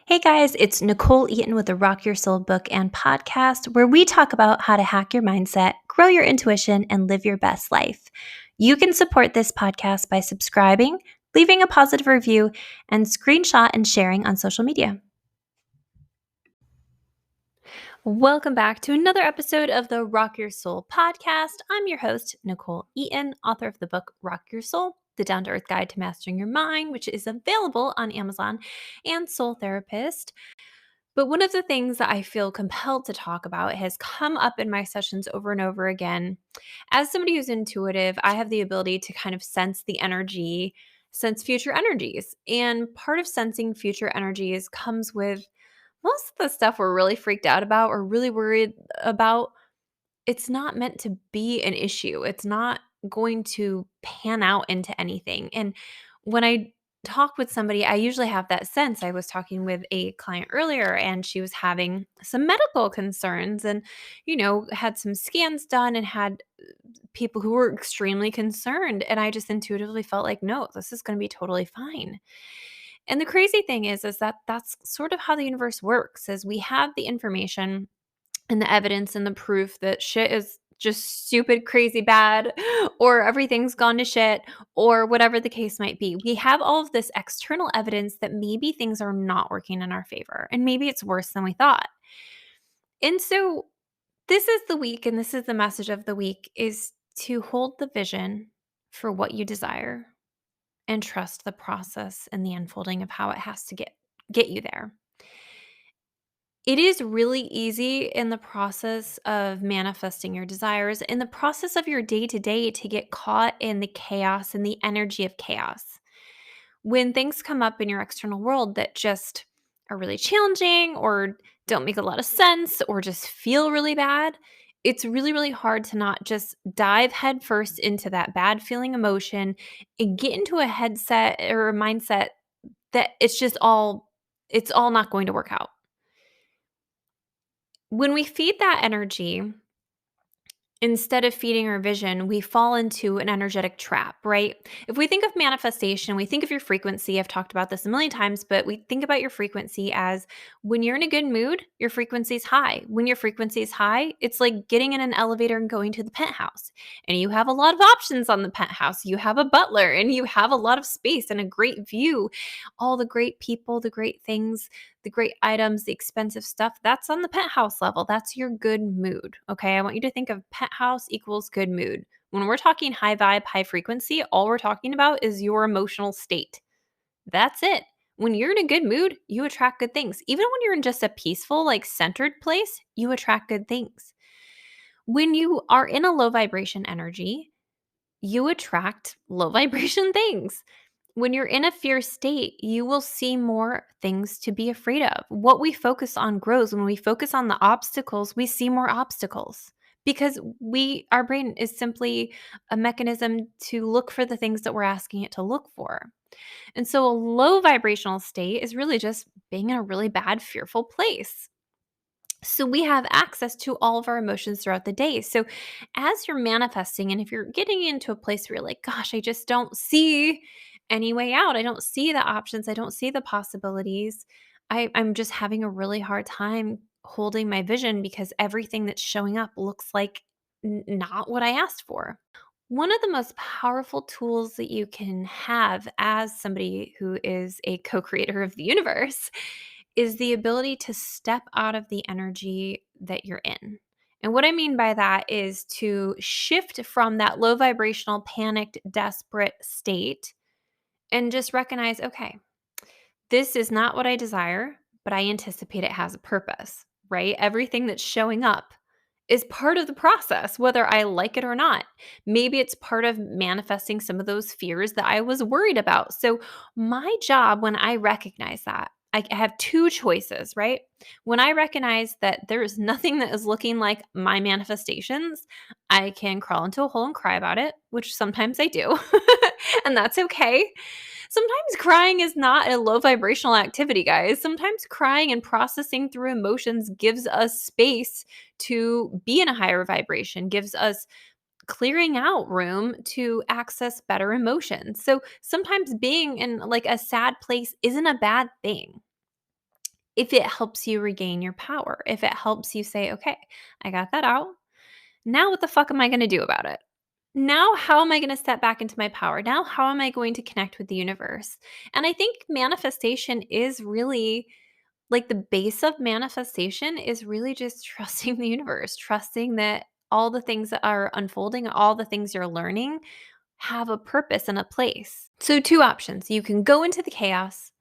Hey guys, it's Nicole Eaton with the Rock Your Soul book and podcast, where we talk about how to hack your mindset, grow your intuition, and live your best life. You can support this podcast by subscribing, leaving a positive review, and screenshot and sharing on social media. Welcome back to another episode of the Rock Your Soul podcast. I'm your host, Nicole Eaton, author of the book Rock Your Soul, The Down to Earth Guide to Mastering Your Mind, which is available on Amazon, and Soul Therapist. But one of the things that I feel compelled to talk about has come up in my sessions over and over again. As somebody who's intuitive, I have the ability to kind of sense the energy, sense future energies. And part of sensing future energies comes with most of the stuff we're really freaked out about or really worried about. It's not meant to be an issue. It's not going to pan out into anything. And when I talk with somebody, I usually have that sense. I was talking with a client earlier and she was having some medical concerns and, had some scans done and had people who were extremely concerned. And I just intuitively felt like, no, this is going to be totally fine. And the crazy thing is that that's sort of how the universe works, is we have the information and the evidence and the proof that shit is just stupid, crazy bad, or everything's gone to shit, or whatever the case might be. We have all of this external evidence that maybe things are not working in our favor, and maybe it's worse than we thought. And so this is the week, and this is the message of the week, is to hold the vision for what you desire and trust the process and the unfolding of how it has to get you there. It is really easy in the process of manifesting your desires, in the process of your day to day, to get caught in the chaos and the energy of chaos. When things come up in your external world that just are really challenging or don't make a lot of sense or just feel really bad, it's really, really hard to not just dive headfirst into that bad feeling emotion and get into a headset or a mindset that it's all not going to work out. When we feed that energy, instead of feeding our vision, we fall into an energetic trap, right? If we think of manifestation, we think of your frequency. I've talked about this a million times, but we think about your frequency as when you're in a good mood, your frequency is high. When your frequency is high, it's like getting in an elevator and going to the penthouse. And you have a lot of options on the penthouse. You have a butler and you have a lot of space and a great view. All the great people, the great things, the great items, the expensive stuff, that's on the penthouse level. That's your good mood. Okay. I want you to think of penthouse equals good mood. When we're talking high vibe, high frequency, all we're talking about is your emotional state. That's it. When you're in a good mood, you attract good things. Even when you're in just a peaceful, like centered place, you attract good things. When you are in a low vibration energy, you attract low vibration things. When you're in a fear state, you will see more things to be afraid of. What we focus on grows. When we focus on the obstacles, we see more obstacles because our brain is simply a mechanism to look for the things that we're asking it to look for. And so a low vibrational state is really just being in a really bad, fearful place. So we have access to all of our emotions throughout the day. So as you're manifesting, and if you're getting into a place where you're like, gosh, I just don't see any way out. I don't see the options. I don't see the possibilities. I'm just having a really hard time holding my vision because everything that's showing up looks like not what I asked for. One of the most powerful tools that you can have as somebody who is a co creator of the universe is the ability to step out of the energy that you're in. And what I mean by that is to shift from that low vibrational, panicked, desperate state and just recognize, okay, this is not what I desire, but I anticipate it has a purpose, right? Everything that's showing up is part of the process, whether I like it or not. Maybe it's part of manifesting some of those fears that I was worried about. So, my job when I recognize that, I have two choices, right? When I recognize that there is nothing that is looking like my manifestations, I can crawl into a hole and cry about it, which sometimes I do. And that's okay. Sometimes crying is not a low vibrational activity, guys. Sometimes crying and processing through emotions gives us space to be in a higher vibration, gives us clearing out room to access better emotions. So sometimes being in like a sad place isn't a bad thing. if it helps you regain your power, if it helps you say, okay, I got that out. Now, what the fuck am I going to do about it? Now, how am I going to step back into my power? Now, how am I going to connect with the universe? And I think manifestation is really like the base of manifestation is really just trusting the universe, trusting that all the things that are unfolding, all the things you're learning have a purpose and a place. So, two options: you can go into the chaos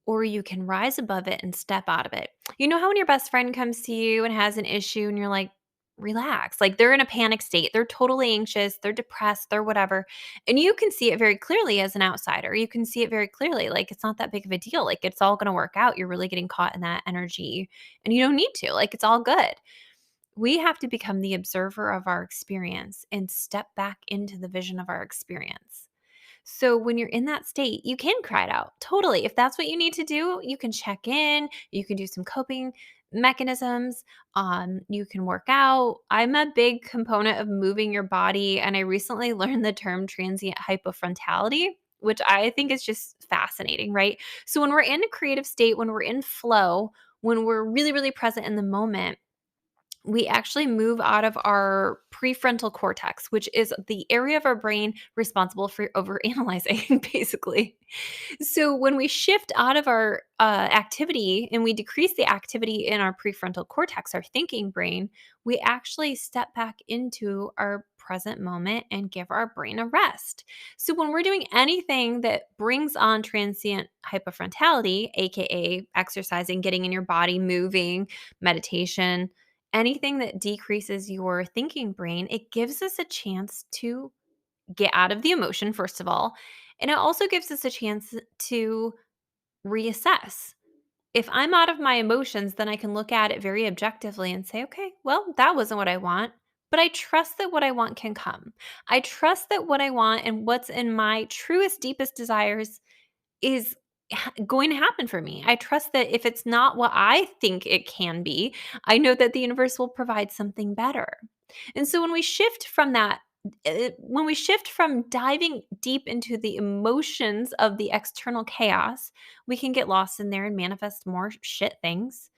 or you can rise above it and step out of it. You know how when your best friend comes to you and has an issue and you're like, relax, like they're in a panic state, they're totally anxious, they're depressed, they're whatever. And you can see it very clearly as an outsider. You can see it very clearly. Like it's not that big of a deal. Like it's all going to work out. You're really getting caught in that energy and you don't need to. Like it's all good. We have to become the observer of our experience and step back into the vision of our experience. So when you're in that state, you can cry it out. Totally. If that's what you need to do, you can check in, you can do some coping mechanisms, you can work out. I'm a big component of moving your body, and I recently learned the term transient hypofrontality, which I think is just fascinating, right? So when we're in a creative state, when we're in flow, when we're really, really present in the moment, we actually move out of our prefrontal cortex, which is the area of our brain responsible for overanalyzing, basically. So when we shift out of our activity and we decrease the activity in our prefrontal cortex, our thinking brain, we actually step back into our present moment and give our brain a rest. So when we're doing anything that brings on transient hypofrontality, aka exercising, getting in your body, moving, meditation, anything that decreases your thinking brain, it gives us a chance to get out of the emotion, first of all. And it also gives us a chance to reassess. If I'm out of my emotions, then I can look at it very objectively and say, okay, well, that wasn't what I want. But I trust that what I want can come. I trust that what I want and what's in my truest, deepest desires is going to happen for me. I trust that if it's not what I think it can be, I know that the universe will provide something better. And so when we shift from that, when we shift from diving deep into the emotions of the external chaos, we can get lost in there and manifest more shit things.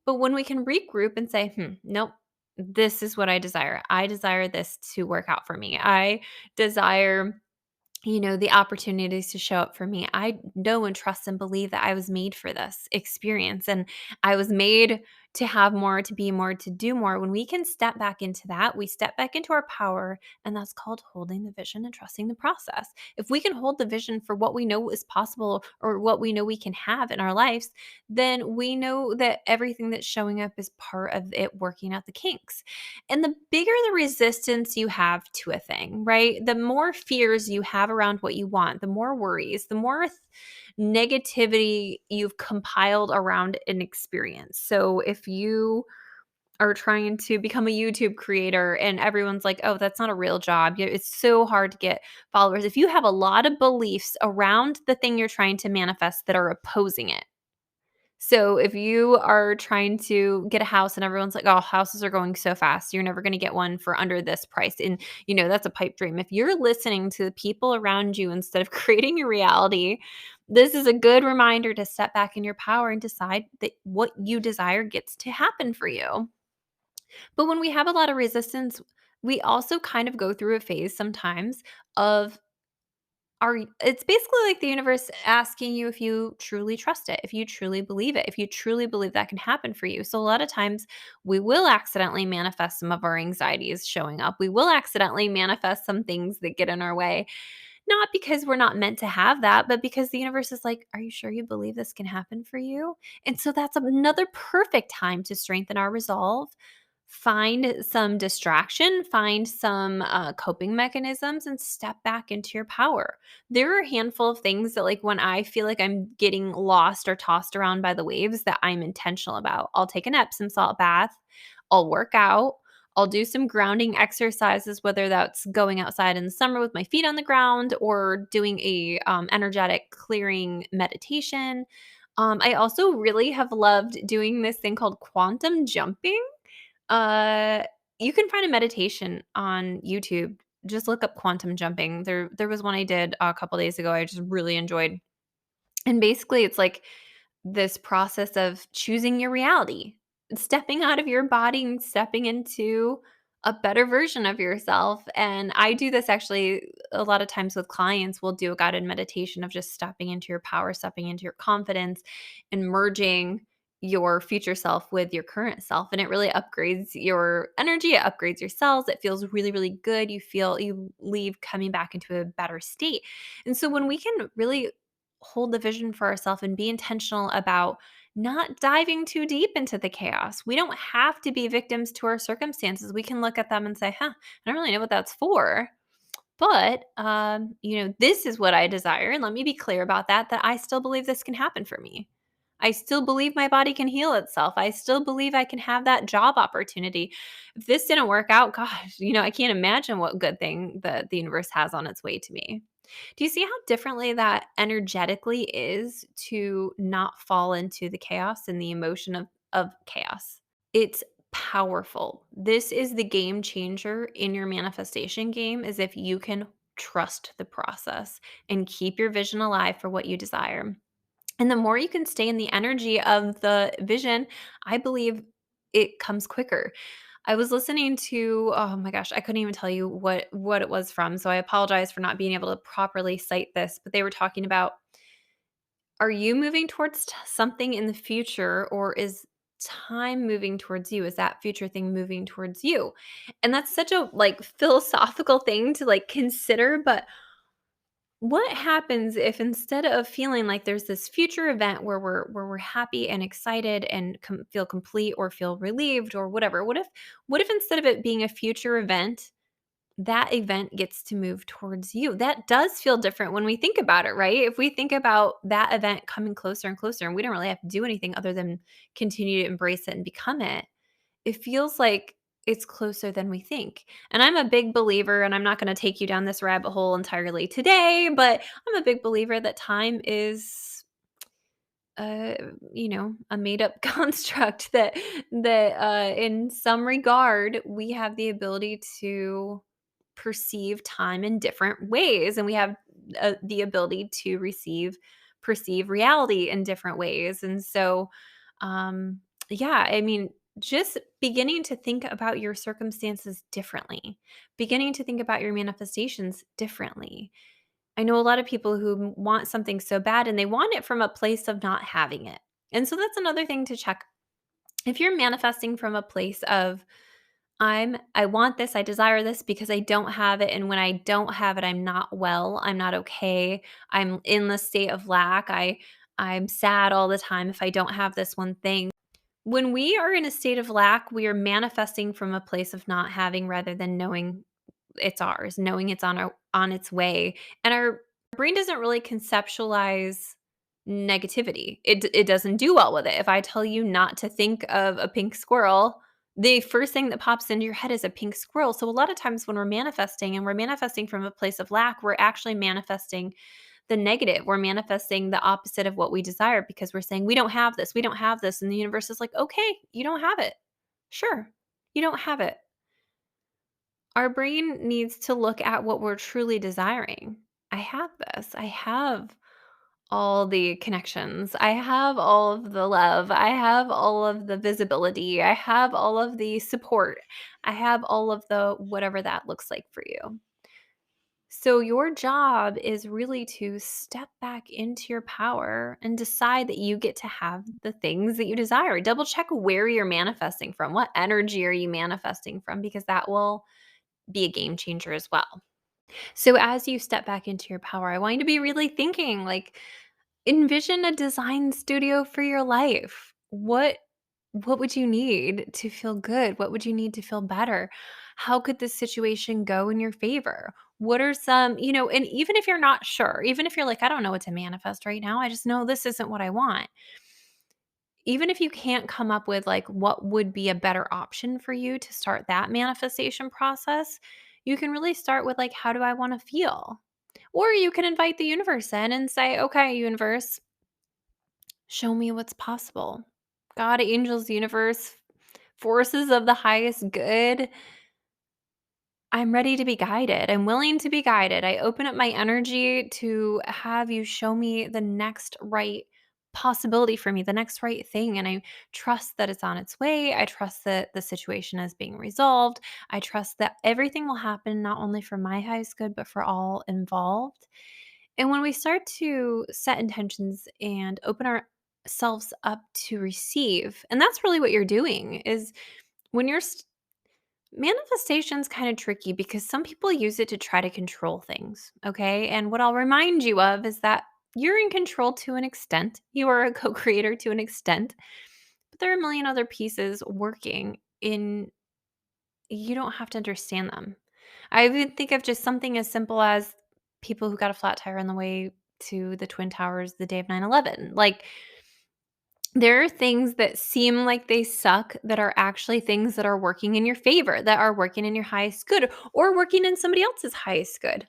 But when we can regroup and say, nope, this is what I desire. I desire this to work out for me. I desire the opportunities to show up for me. I know and trust and believe that I was made for this experience and I was made to have more, to be more, to do more. When we can step back into that, we step back into our power, and that's called holding the vision and trusting the process. If we can hold the vision for what we know is possible or what we know we can have in our lives, then we know that everything that's showing up is part of it working out the kinks. And the bigger the resistance you have to a thing, right? The more fears you have around what you want, the more worries, the more negativity you've compiled around an experience. So if you are trying to become a YouTube creator and everyone's like, oh, that's not a real job. It's so hard to get followers. If you have a lot of beliefs around the thing you're trying to manifest that are opposing it, so if you are trying to get a house and everyone's like, "Oh, houses are going so fast. You're never going to get one for under this price." And that's a pipe dream. If you're listening to the people around you instead of creating your reality, this is a good reminder to step back in your power and decide that what you desire gets to happen for you. But when we have a lot of resistance, we also kind of go through a phase sometimes of it's basically like the universe asking you if you truly trust it, if you truly believe it, if you truly believe that can happen for you. So a lot of times we will accidentally manifest some of our anxieties showing up. We will accidentally manifest some things that get in our way, not because we're not meant to have that, but because the universe is like, are you sure you believe this can happen for you? And so that's another perfect time to strengthen our resolve, find some distraction, find some coping mechanisms, and step back into your power. There are a handful of things that, like, when I feel like I'm getting lost or tossed around by the waves, that I'm intentional about. I'll take an Epsom salt bath, I'll work out, I'll do some grounding exercises, whether that's going outside in the summer with my feet on the ground or doing a energetic clearing meditation. I also really have loved doing this thing called quantum jumping. uh, you can find a meditation on YouTube. Just look up quantum jumping. There was one I did a couple days ago I just really enjoyed. And basically it's like this process of choosing your reality, stepping out of your body and stepping into a better version of yourself. And I do this actually a lot of times with clients. We'll do a guided meditation of just stepping into your power, stepping into your confidence, and merging your future self with your current self. And it really upgrades your energy, it upgrades your cells. It feels really, really good. You leave coming back into a better state. And so when we can really hold the vision for ourselves and be intentional about not diving too deep into the chaos. We don't have to be victims to our circumstances. We can look at them and say, huh, I don't really know what that's for. But, this is what I desire. And let me be clear about that I still believe this can happen for me. I still believe my body can heal itself. I still believe I can have that job opportunity. If this didn't work out, gosh, I can't imagine what good thing that the universe has on its way to me. Do you see how differently that energetically is to not fall into the chaos and the emotion of chaos? It's powerful. This is the game changer in your manifestation game is if you can trust the process and keep your vision alive for what you desire. And the more you can stay in the energy of the vision, I believe it comes quicker. I was listening to, oh my gosh, I couldn't even tell you what it was from. So I apologize for not being able to properly cite this, but they were talking about, are you moving towards something in the future, or is time moving towards you? Is that future thing moving towards you? And that's such a like philosophical thing to like consider, but what happens if instead of feeling like there's this future event where we're happy and excited and feel complete or feel relieved or whatever? What if instead of it being a future event, that event gets to move towards you? That does feel different when we think about it, right? If we think about that event coming closer and closer and we don't really have to do anything other than continue to embrace it and become it, it feels like it's closer than we think. And I'm a big believer, and I'm not going to take you down this rabbit hole entirely today, but I'm a big believer that time is uh a made up construct that in some regard we have the ability to perceive time in different ways, and we have the ability to perceive reality in different ways. And so um yeah, I mean, just beginning to think about your circumstances differently, beginning to think about your manifestations differently. I know a lot of people who want something so bad and they want it from a place of not having it. And so that's another thing to check. If you're manifesting from a place of I want this, I desire this because I don't have it, and when I don't have it, I'm not well, I'm not okay. I'm in the state of lack. I'm sad all the time if I don't have this one thing. When we are in a state of lack, we are manifesting from a place of not having rather than knowing it's ours, knowing it's on its way. And our brain doesn't really conceptualize negativity. It doesn't do well with it. If I tell you not to think of a pink squirrel, the first thing that pops into your head is a pink squirrel. So a lot of times when we're manifesting and we're manifesting from a place of lack, we're actually manifesting the negative. We're manifesting the opposite of what we desire because we're saying we don't have this. We don't have this, and the universe is like, "Okay, you don't have it. Sure. You don't have it." Our brain needs to look at what we're truly desiring. I have this. I have all the connections. I have all of the love. I have all of the visibility. I have all of the support. I have all of the whatever that looks like for you. So, your job is really to step back into your power and decide that you get to have the things that you desire. Double check where you're manifesting from. What energy are you manifesting from? Because that will be a game changer as well. So as you step back into your power, I want you to be really thinking like envision a design studio for your life. What would you need to feel good? What would you need to feel better? How could this situation go in your favor? What are some, and even if you're not sure, even if you're like, I don't know what to manifest right now, I just know this isn't what I want. Even if you can't come up with like what would be a better option for you to start that manifestation process, you can really start with like, how do I want to feel? Or you can invite the universe in and say, okay, universe, show me what's possible. God, angels, universe, forces of the highest good, I'm ready to be guided. I'm willing to be guided. I open up my energy to have you show me the next right possibility for me, the next right thing. And I trust that it's on its way. I trust that the situation is being resolved. I trust that everything will happen not only for my highest good, but for all involved. And when we start to set intentions and open ourselves up to receive, and that's really what you're doing is when you're manifestation's kind of tricky because some people use it to try to control things, okay? And what I'll remind you of is that you're in control to an extent. You are a co-creator to an extent, but there are a million other pieces working in you don't have to understand them. I even think of just something as simple as people who got a flat tire on the way to the Twin Towers the day of 9/11. Like there are things that seem like they suck that are actually things that are working in your favor, that are working in your highest good, or working in somebody else's highest good.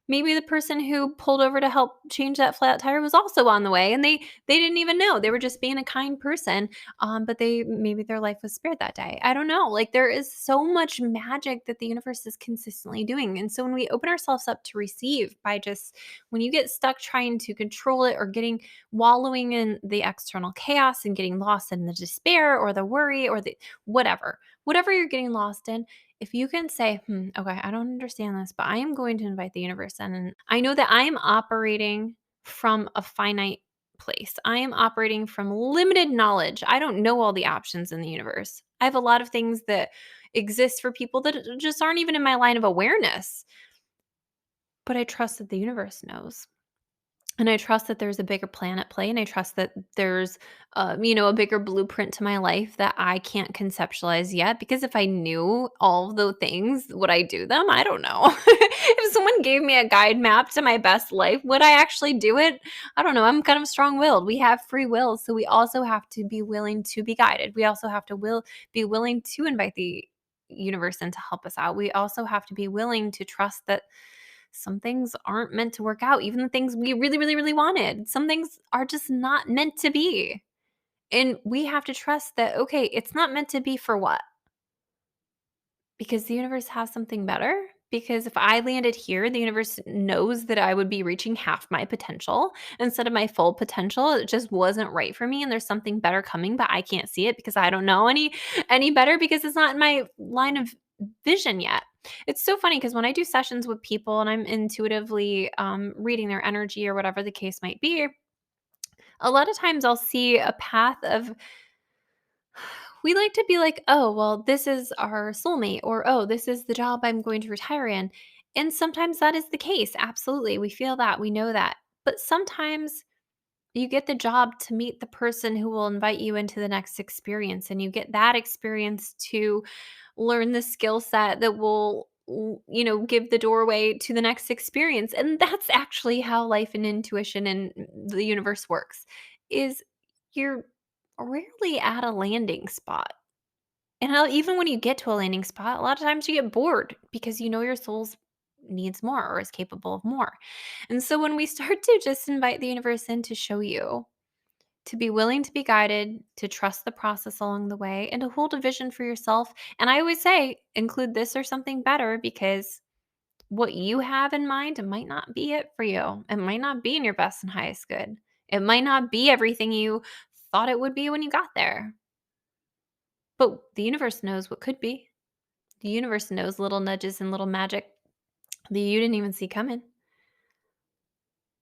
Maybe the person who pulled over to help change that flat tire was also on the way and they didn't even know. They were just being a kind person. But they maybe their life was spared that day. I don't know. Like there is so much magic that the universe is consistently doing. And so when we open ourselves up to receive by just when you get stuck trying to control it or getting wallowing in the external chaos and getting lost in the despair or the worry or the whatever you're getting lost in, if you can say, okay, I don't understand this, but I am going to invite the universe in. And I know that I am operating from a finite place. I am operating from limited knowledge. I don't know all the options in the universe. I have a lot of things that exist for people that just aren't even in my line of awareness. But I trust that the universe knows. And I trust that there's a bigger plan at play, and I trust that there's, a bigger blueprint to my life that I can't conceptualize yet. Because if I knew all of the things, would I do them? I don't know. If someone gave me a guide map to my best life, would I actually do it? I don't know. I'm kind of strong-willed. We have free will, so we also have to be willing to be guided. We also have to be willing to invite the universe in to help us out. We also have to be willing to trust that some things aren't meant to work out, even the things we really, really, really wanted. Some things are just not meant to be. And we have to trust that, okay, it's not meant to be for what? Because the universe has something better. Because if I landed here, the universe knows that I would be reaching half my potential instead of my full potential. It just wasn't right for me, and there's something better coming, but I can't see it because I don't know any better because it's not in my line of vision yet. It's so funny because when I do sessions with people and I'm intuitively reading their energy or whatever the case might be, a lot of times I'll see a path of we like to be like, oh, well, this is our soulmate, or oh, this is the job I'm going to retire in. And sometimes that is the case. Absolutely. We feel that. We know that. But sometimes you get the job to meet the person who will invite you into the next experience. And you get that experience to learn the skill set that will, give the doorway to the next experience. And that's actually how life and intuition and the universe works is you're rarely at a landing spot. And even when you get to a landing spot, a lot of times you get bored because you know your soul's needs more or is capable of more. And so when we start to just invite the universe in to show you, to be willing to be guided, to trust the process along the way, and to hold a vision for yourself. And I always say, include this or something better because what you have in mind might not be it for you. It might not be in your best and highest good. It might not be everything you thought it would be when you got there. But the universe knows what could be. The universe knows little nudges and little magic that you didn't even see coming.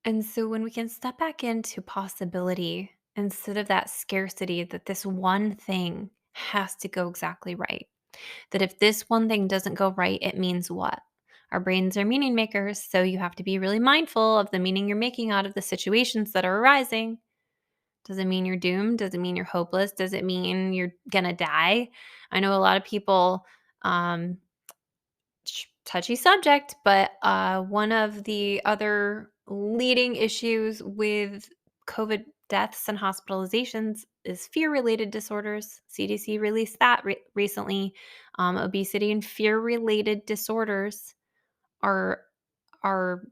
And so when we can step back into possibility instead of that scarcity that this one thing has to go exactly right, that if this one thing doesn't go right, it means what? Our brains are meaning makers, so you have to be really mindful of the meaning you're making out of the situations that are arising. Does it mean you're doomed? Does it mean you're hopeless? Does it mean you're gonna die? I know a lot of people um, touchy subject, but one of the other leading issues with COVID deaths and hospitalizations is fear related disorders. CDC released that recently. Obesity and fear related disorders are are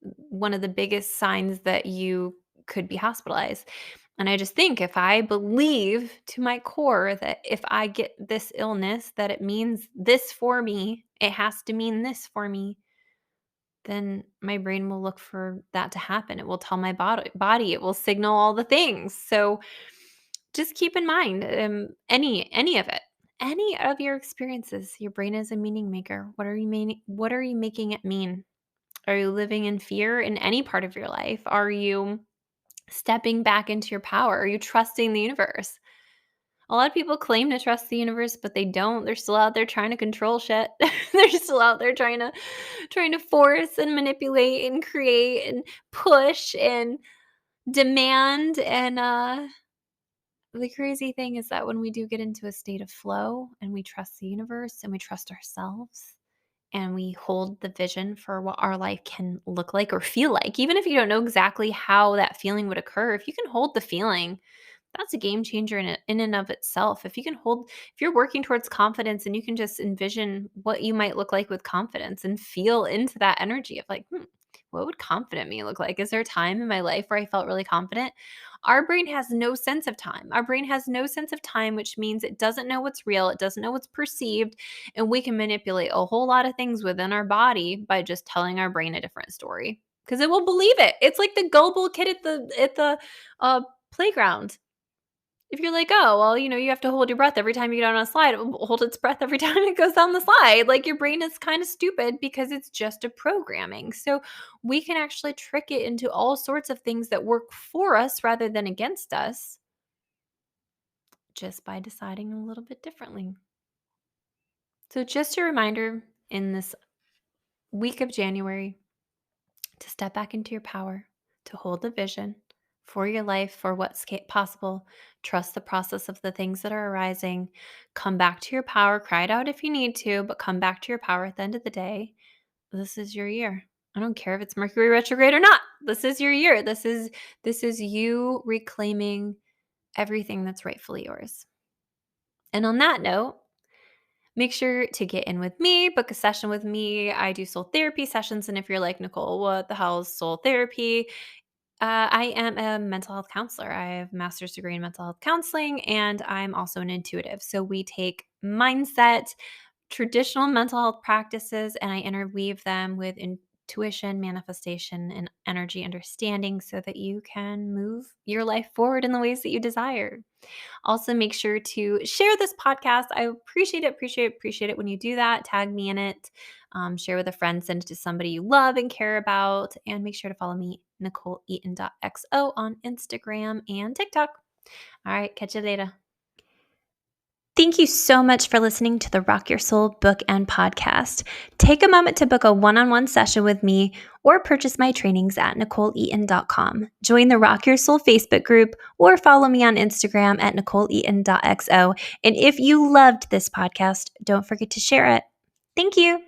one of the biggest signs that you could be hospitalized. And I just think if I believe to my core that if I get this illness, that it means this for me, it has to mean this for me. then my brain will look for that to happen. It will tell my body, it will signal all the things. So just keep in mind, any of it, any of your experiences, your brain is a meaning maker. What are you making it mean? Are you living in fear in any part of your life? Are you stepping back into your power? Are you trusting the universe? A lot of people claim to trust the universe, but they don't. They're still out there trying to control shit. They're still out there trying to force and manipulate and create and push and demand. And the crazy thing is that when we do get into a state of flow and we trust the universe and we trust ourselves and we hold the vision for what our life can look like or feel like, even if you don't know exactly how that feeling would occur, if you can hold the feeling, that's a game changer in and of itself. If you're working towards confidence and you can just envision what you might look like with confidence and feel into that energy of like, what would confident me look like? Is there a time in my life where I felt really confident? Our brain has no sense of time. Our brain has no sense of time, which means it doesn't know what's real, it doesn't know what's perceived, and we can manipulate a whole lot of things within our body by just telling our brain a different story because it will believe it. It's like the gullible kid at the playground. If you're like, "Oh, well, you have to hold your breath every time you get on a slide, it will hold its breath every time it goes down the slide." Like, your brain is kinda stupid because it's just a programming. So, we can actually trick it into all sorts of things that work for us rather than against us just by deciding a little bit differently. So, just a reminder in this week of January to step back into your power, to hold the vision for your life, for what's possible. Trust the process of the things that are arising. Come back to your power. Cry it out if you need to, but come back to your power at the end of the day. This is your year. I don't care if it's Mercury retrograde or not. This is your year. This is you reclaiming everything that's rightfully yours. And on that note, make sure to get in with me, book a session with me. I do soul therapy sessions. And if you're like, Nicole, what the hell is soul therapy? I am a mental health counselor. I have a master's degree in mental health counseling, and I'm also an intuitive. So we take mindset, traditional mental health practices, and I interweave them with intuition, manifestation, and energy understanding so that you can move your life forward in the ways that you desire. Also, make sure to share this podcast. I appreciate it when you do that. Tag me in it. Share with a friend, send it to somebody you love and care about, and make sure to follow me, NicoleEaton.xo, on Instagram and TikTok. All right, catch you later. Thank you so much for listening to the Rock Your Soul book and podcast. Take a moment to book a one-on-one session with me or purchase my trainings at NicoleEaton.com. Join the Rock Your Soul Facebook group or follow me on Instagram at NicoleEaton.xo. And if you loved this podcast, don't forget to share it. Thank you.